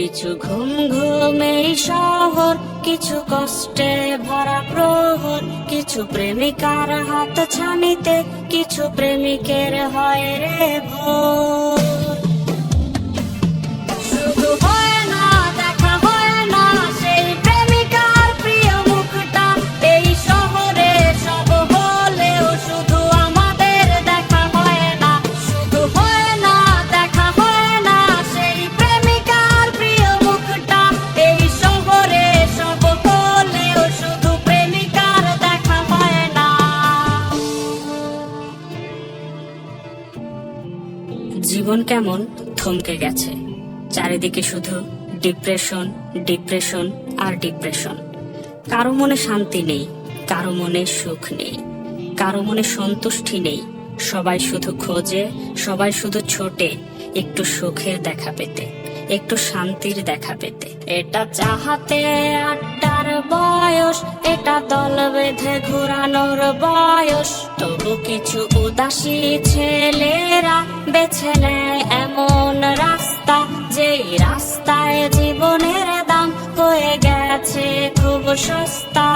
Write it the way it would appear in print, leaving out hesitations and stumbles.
কিছু ঘুম ঘুমে শহর, কিছু কষ্টে ভরা প্রহর, কিছু প্রেমিকার হাত ছানিতে, কিছু প্রেমিকের হয় রে ভোর। শুধু হয় না দেখা, হয় না সেই প্রেমিকার প্রিয় মুখটা। এই শহরে সব হলেও শুধু আমাদের দেখা হয় না। শুধু হয় না দেখা, হয় না সেই প্রেমিকার প্রিয় মুখটা। এই শহরে সব হলেও শুধু প্রেমিকার দেখা হয় না। জীবন কেমন থমকে গেছে, চারিদিকে শুধু ডিপ্রেশন, ডিপ্রেশন আর ডিপ্রেশন। কারো মনে শান্তি নেই, কারো মনে সুখ নেই, কারো মনে সন্তুষ্টি নেই। সবাই শুধু খোঁজে, সবাই শুধু ছোটে একটু সুখের দেখা পেতে, একটু শান্তির দেখা পেতে। এটা চাহাতে আড্ডার বয়স, এটা দল বেঁধে ঘোরানোর বয়স। তবু কিছু উদাসী ছেলেরা বেছে নেয় এমন রাস্তা, যেই রাস্তায় জীবনের দাম হয়ে গেছে খুব সস্তা।